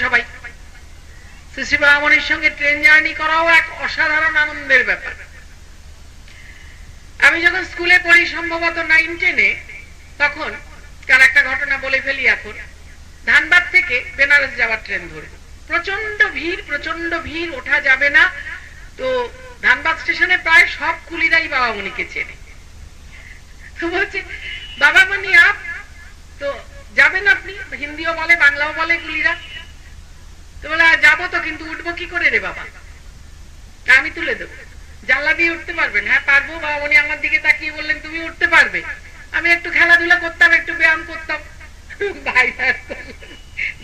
সবাই। শ্রী শ্রী বাবামণির সঙ্গে train journey করাও এক অসাধারণ আনন্দের ব্যাপার। আমি যখন স্কুলে পড়ি সম্ভবত 9-10-এ, তখন কার একটা ঘটনা বলে ফেলি এখন। ধানবাদ থেকে বেনারস যাওয়ার ট্রেন ধরে প্রচন্ড ভিড়, ওঠা যাবে না। তো ধানবাদ স্টেশনে প্রায় সব কুলিরাই বাবামণিকে চেনে। বলছে বাবামণি আপ তো যাবেন আপনি? হিন্দিও বলে বাংলাও বলে কুলিরা। তো বলে যাবো তো, কিন্তু উঠবো কি করে রে বাবা? আমি তুলে দেবো। জানলা দিয়ে উঠতে পারবেন? হ্যাঁ পারবো। বাবামণি আমার দিকে তাকিয়ে বললেন তুমি উঠতে পারবে? আমি একটু খেলাধুলা করতাম, একটু ব্যায়াম করতাম।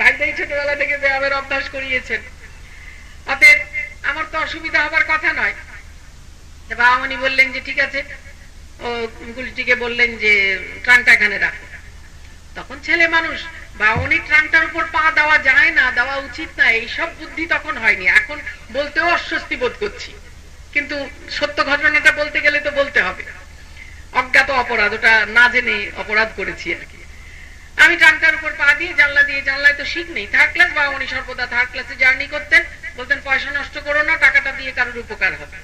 ভাইটাই ছোটবেলা থেকে ব্যায়ামের অভ্যাস করিয়েছেন, অতএব আমার তো অসুবিধা হবার কথা নয়। বাবামণি বললেন যে ঠিক আছে। ও গুলটিকে বললেন যে ট্রাঙ্কটা এখানে রাখো। তখন ছেলে মানুষ, বাবামণির ট্রাঙ্কটার উপর পা দেওয়া যায় না, দেওয়া উচিত না, এইসব বুদ্ধি তখন হয়নি। এখন বলতেও অস্বস্তি বোধ করছি, কিন্তু সত্য ঘটনাটা বলতে গেলে তো বলতে হবে। অজ্ঞাত অপরাধ, ওটা না জেনে অপরাধ করেছি আর কি। আমি ট্রাঙ্কটার উপর পা দিয়ে জানলায় তো শিখ নেই, থার্ড ক্লাস। বাবামণি সর্বদা থার্ড ক্লাসে জার্নি করতেন। বলতেন পয়সা নষ্ট করো না, টাকাটা দিয়ে কারোর উপকার হবে,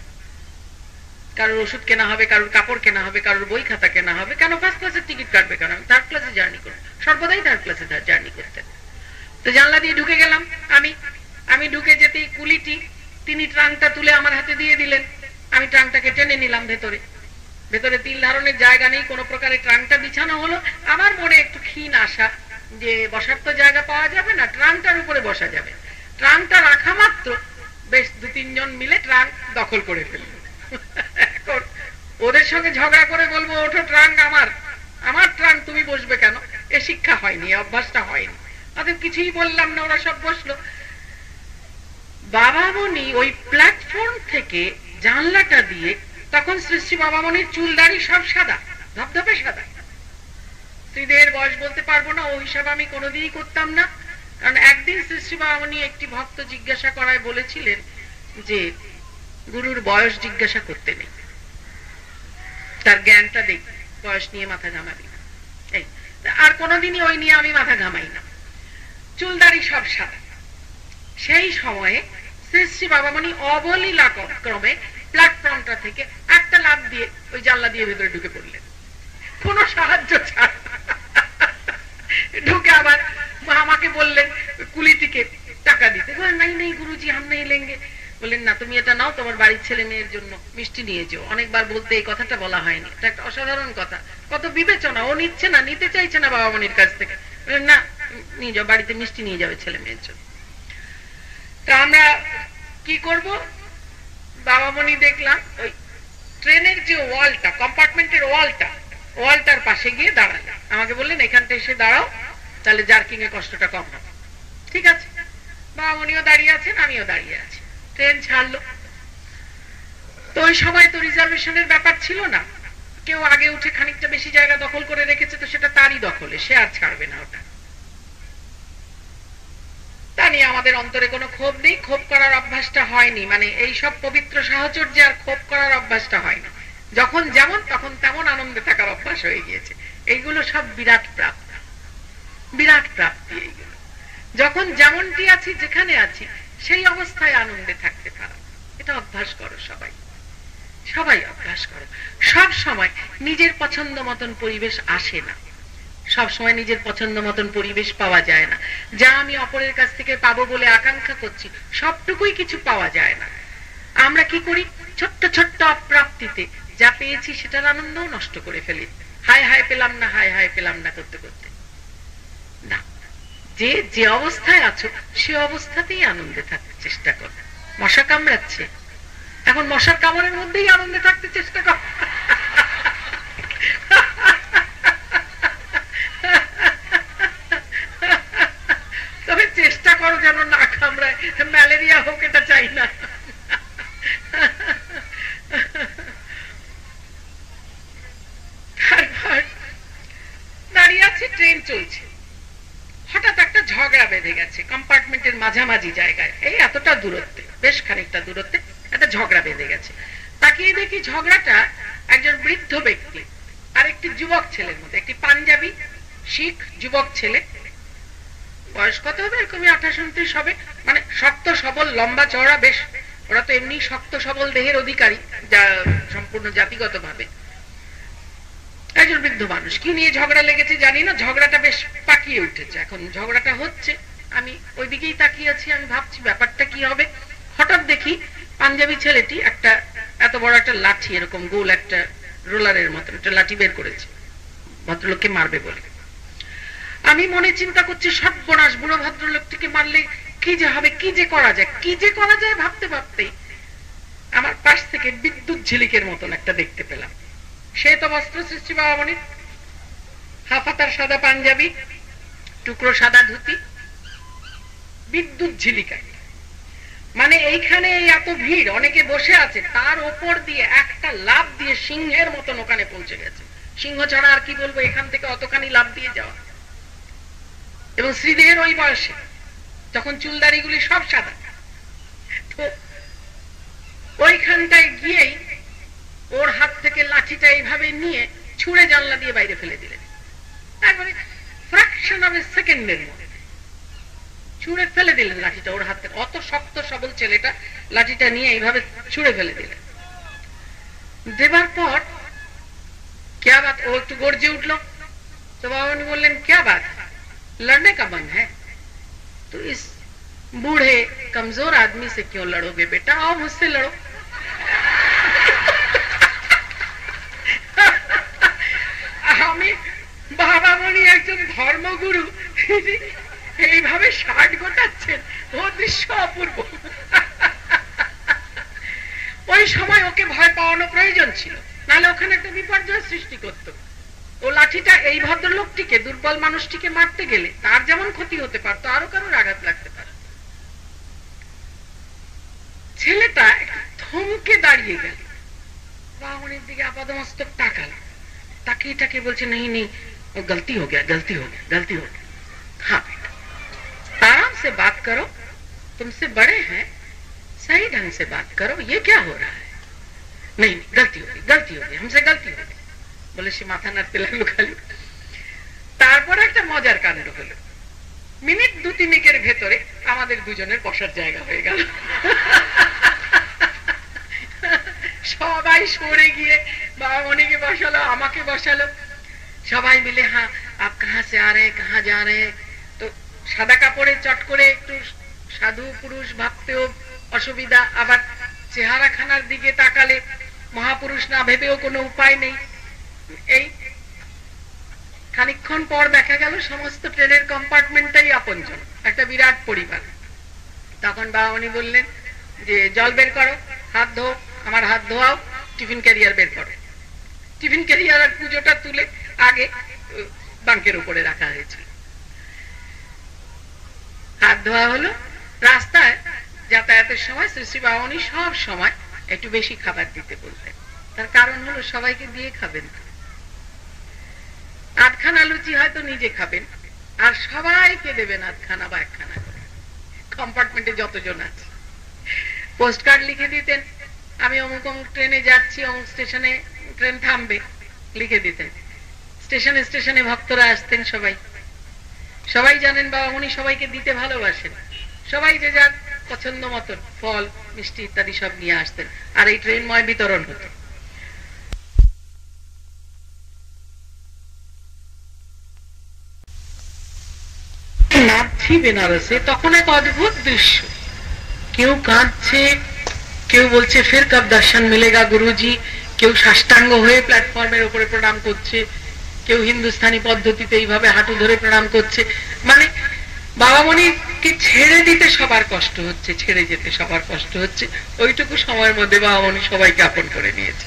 কারোর ওষুধ কেনা হবে, কারোর কাপড় কেনা হবে, কারোর বই খাতা কেনা হবে। কেন ফার্স্ট ক্লাসের টিকিট কাটবে কেন? আমি থার্ড ক্লাসে জার্নি করব, সর্বদাই থার্ড ক্লাসে জার্নি করতেন। তো জানলা দিয়ে ঢুকে গেলাম। আমি ঢুকে যেতেই কুলিটি তিনি ট্রাঙ্কটা তুলে আমার হাতে দিয়ে দিলেন। আমি ট্রাঙ্কটাকে টেনে নিলাম ভেতরে তিল ধারণের জায়গা নেই, কোনো প্রকারে ট্রাঙ্কটা বিছানো হলো। আমার মনে একটু ক্ষীণ আশা যে বসার তো জায়গা পাওয়া যাবে না, ট্রাঙ্কটার উপরে বসা যাবে। ট্রাঙ্কটা রাখা মাত্র বেশ 2-3 জন মিলে ট্রাঙ্ক দখল করে ফেলল। এখন ওদের সঙ্গে ঝগড়া করে বলবো ওঠো, ট্রাঙ্ক আমার ট্রাঙ্ক, তুমি বসবে কেন? এ শিক্ষা হয়নি, অভ্যাসটা হয়নি। অতএব কিছুই বললাম না, ওরা সব বসলো। বাবামণি ওই প্ল্যাটফর্ম থেকে জানলাটা দিয়ে, তখন শ্রী শ্রী বাবামণির চুল দাড়ি সব সাদা, ধবধবে সাদা। স্ত্রীদের বয়স বলতে পারবো না, ও হিসাব আমি কোনোদিনই করতাম না। কারণ একদিন শ্রী শ্রী বাবামণি একটি ভক্ত জিজ্ঞাসা করায় বলেছিলেন যে গুরুর বয়স জিজ্ঞাসা করতে নেই, তার জ্ঞানটা দেখ, বয়স নিয়ে মাথা ঘামাবি না। আর কোনোদিনই ওই নিয়ে আমি মাথা ঘামাই না। চুল দাড়ি সব সাদা। সেই সময়ে শ্রী শ্রী বাবামণি অবলীলা ক্রমে প্ল্যাটফর্মটা থেকে একটা লাফ দিয়ে ওই জানলা দিয়ে ভেতরে ঢুকে পড়লেন, কোন সাহায্য ছাড়া। ঢুকে আবার আমাকে বললেন কুলিটিকে টাকা দিতে। নাই গুরুজি হাম নেই লেঙ্গে। বললেন না, তুমি এটা নাও, তোমার বাড়ির ছেলে মেয়ের জন্য মিষ্টি নিয়ে যেও। অনেকবার বলতে এই কথাটা বলা হয়নি, এটা একটা অসাধারণ কথা। কত বিবেচনা! ও নিচ্ছে না, নিতে চাইছে না বাবামণির কাছ থেকে। বললেন না, নিয়ে যাও, বাড়িতে মিষ্টি নিয়ে যাবে ছেলে মেয়ের জন্য। তা আমরা কি করব? বাবামণি দেখলাম ওই ট্রেনের যে ওয়ালটা, কম্পার্টমেন্টের ওয়ালটার পাশে গিয়ে দাঁড়ালেন। আমাকে বললেন এখানটা এসে দাঁড়াও, তাহলে জার্কিং এ কষ্টটা কম হবে। ঠিক আছে। বাবামণিও দাঁড়িয়ে আছেন, আমিও দাঁড়িয়ে আছি। ট্রেন ছাড়লো। তো ওই সময় তো রিজার্ভেশনের ব্যাপার ছিল না, কেউ আগে উঠে খানিকটা বেশি জায়গা দখল করে রেখেছে, তো সেটা তারই দখলে, সে আর ছাড়বে না ওটা। তা নিয়ে আমাদের অন্তরে কোনো ক্ষোভ নেই, ক্ষোভ করার অভ্যাসটা হয়নি। মানে এই সব পবিত্র সাহচর্যে আর ক্ষোভ করার অভ্যাসটা হয়নি। যখন যেমন তখন তেমন আনন্দে থাকার অভ্যাস হয়ে গিয়েছে। এইগুলো সব বিরাট প্রাপ্তি। এইগুলো যখন যেমনটি আছি, যেখানে আছি, সেই অবস্থায় আনন্দে থাকতে পারো, এটা অভ্যাস করো। সবাই অভ্যাস করো। সব সময় নিজের পছন্দ মতন পরিবেশ আসে না, সব সময় নিজের পছন্দ মতন পরিবেশ পাওয়া যায় না। যা আমি অপরের কাছ থেকে পাবো বলে আকাঙ্ক্ষা করছি, সবটুকুই কিছু পাওয়া যায় না। আমরা কি করি? ছোট্ট ছোট্ট অপ্রাপ্তিতে যা পেয়েছি সেটার আনন্দও নষ্ট করে ফেলি। হায় পেলাম না করতে করতে। না, যে অবস্থায় আছো সে অবস্থাতেই আনন্দে থাকতে চেষ্টা করো। মশা কামড়াচ্ছে, এখন মশার কামড়ের মধ্যেই আনন্দে থাকতে চেষ্টা করো। তবে চেষ্টা করো যেন না কামড়ায়, ম্যালেরিয়া হোক, এটা চাই না। দাঁড়িয়ে আছে, ট্রেন চলছে। হঠাৎ একটা ঝগড়া বেঁধে গেছে কম্পার্টমেন্টের মাঝামাঝি জায়গায়, এই এতটা দূরত্বে, বেশ খানিকটা দূরত্বে একটা ঝগড়া বেঁধে গেছে। তাকিয়ে দেখি ঝগড়াটা একজন বৃদ্ধ ব্যক্তি আর একটি যুবক ছেলের মধ্যে। একটি পাঞ্জাবি শিখ যুবক ছেলে, বয়স কত হবে, এরকমই 28-29 হবে, মানে শক্ত সবল, লম্বা চওড়া, বেশ ওরা তো এমনি শক্ত সবল দেহের অধিকারী, যা সম্পূর্ণ জাতিগত ভাবে। একজন বৃদ্ধ মানুষ, কি নিয়ে ঝগড়া লেগেছে জানি না, ঝগড়াটা বেশ পাকিয়ে উঠেছে। এখন ঝগড়াটা হচ্ছে, আমি ওইদিকেই তাকিয়ে আছি, আমি ভাবছি ব্যাপারটা কি হবে। হঠাৎ দেখি পাঞ্জাবি ছেলেটি একটা এত বড় একটা লাঠি, এরকম গোল একটা রোলারের মতো একটা লাঠি বের করেছে ভদ্রলোককে মারবে বলে। আমি মনে চিন্তা করছি, সর্বনাশ, বুড়ো ভদ্রলোকটিকে মারলে কি যে হবে, কি যে করা যায়, কি যে করা যায় ভাবতে ভাবতেই আমার পাশ থেকে বিদ্যুৎ ঝিলিকের মতন একটা দেখতে পেলাম। সে তো বস্ত্র সৃষ্টি বাবামণির, হাফাতার সাদা পাঞ্জাবি, টুকরো সাদা ধুতি, বিদ্যুৎ ঝিলিকা। মানে এইখানে এত ভিড়, অনেকে বসে আছে, তার ওপর দিয়ে একটা লাফ দিয়ে সিংহের মতন ওখানে পৌঁছে গেছে। সিংহ ছাড়া আর কি বলবো, এখান থেকে অতখানি লাফ দিয়ে যাওয়া। এবং শ্রীদেহের ওই বয়সে, যখন চুলদারিগুলি সব সাদা, তো ওইখানটায় গিয়েই ওর হাত থেকে লাঠিটা এইভাবে নিয়ে ছুঁড়ে জানলা দিয়ে বাইরে ফেলে দিলেন। একবারে ফ্র্যাকশন অফ এ সেকেন্ডের মধ্যে ছুঁড়ে ফেলে দিলেন লাঠিটা ওর হাত থেকে। অত শক্ত সবল ছেলেটা লাঠিটা নিয়ে এইভাবে ছুঁড়ে ফেলে দিলেন। দেবার পর क्या बात, ও একটু গর্জে উঠলো। তো বাবামণি বললেন, क्या बात, लड़ने का मन है तो इस बूढ़े कमजोर आदमी से क्यों लड़ोगे बेटा, आओ मुझसे लड़ो। আমি বাবামণি একজন ধর্মগুরু এইভাবে ষাট গোটাচ্ছেন, ও দৃশ্য অপূর্ব। ওই সময় ওকে ভয় পাওয়ানো প্রয়োজন ছিল, নাহলে ওখানে একটা বিপর্যয় সৃষ্টি করত। ও লাঠিটা এই ভদ্রলোকটিকে, দুর্বল মানুষটিকে মারতে গেলে তার যেমন ক্ষতি হতে পারতো, আরো কারোর আঘাত লাগতে পারত। ছেলেটা থমকে দাঁড়িয়ে গেল, বাবামণির দিকে আপাদমস্তক তাকাল, তাকিয়ে তাকিয়ে বলছে, नहीं नहीं गलती हो गया, गलती हो गया, गलती हो गया। हाँ बेटा, आराम से बात करो, तुमसे बड़े हैं, सही ढंग से बात करो, ये क्या हो रहा है। नहीं गलती हो गई, गलती हो गई, हमसे गलती हो गई বলে সে মাথা নাড়তে লাগলো খালি। তারপরে একটা মজার কাণ্ড হলো, মিনিট 2-3 ভেতরে আমাদের দুজনের বসার জায়গা হয়ে গেল। সবাই সরে গিয়ে বাবামণিকে বসালো, আমাকে বসালো, সবাই মিলে, হ্যাঁ আপ কাহা সে আ রে, কাহা যা রে। তো সাদা কাপড়ে চট করে একটু সাধু পুরুষ ভাবতেও অসুবিধা, আবার চেহারা খানার দিকে তাকালে মহাপুরুষ না ভেবেও কোনো উপায় নেই। এই খানিকক্ষণ পর দেখা গেল সমস্ত ট্রেনের কম্পার্টমেন্টটাই আপনজন, একটা বিরাট পরিবার। তখন বাবামণি বললেন যে জল বের করো, হাত ধো, আমার হাত ধোয়াও, টিফিন ক্যারিয়ার বের করো। টিফিন ক্যারিয়ার আর পুজোটা তুলে আগে বাঙ্কের উপরে রাখা হয়েছিল। হাত ধোয়া হলো। রাস্তায় যাতায়াতের সময় শ্রী বাবামণি সব সময় একটু বেশি খাবার দিতে বলতেন। তার কারণ হলো সবাইকে দিয়ে খাবেন, 8খানা লুচি হয়তো নিজে খাবেন, আর সবাইকে দেবেন 8খানা বা 1খানা করে, কম্পার্টমেন্টে যতজন আছে। পোস্ট কার্ড লিখে দিতেন, আমি অমুক অমুক ট্রেনে যাচ্ছি, অমুক স্টেশনে ট্রেন থামবে, লিখে দিতেন। স্টেশনে স্টেশনে ভক্তরা আসতেন, সবাই সবাই জানেন বাবামণি সবাইকে দিতে ভালোবাসেন। সবাই যে যার পছন্দ মতন ফল মিষ্টি ইত্যাদি সব নিয়ে আসতেন, আর এই ট্রেনময় বিতরণ হতো। নাথি বেনারসে তখন এক অদ্ভুত দৃশ্য, কেউ কাঁদছে, কেউ বলছে ফির কব দর্শন মিলেগা গুরুজি, কেউ সাষ্টাঙ্গ হয়ে প্ল্যাটফর্মের উপরে প্রণাম করছে, কেউ হিন্দুস্তানি পদ্ধতিতে এইভাবে হাঁটু ধরে প্রণাম করছে। মানে বাবামণিকে ছেড়ে দিতে সবার কষ্ট হচ্ছে, ছেড়ে যেতে সবার কষ্ট হচ্ছে। ওইটুকু সময়ের মধ্যে বাবামণি সবাইকে আপন করে নিয়েছে।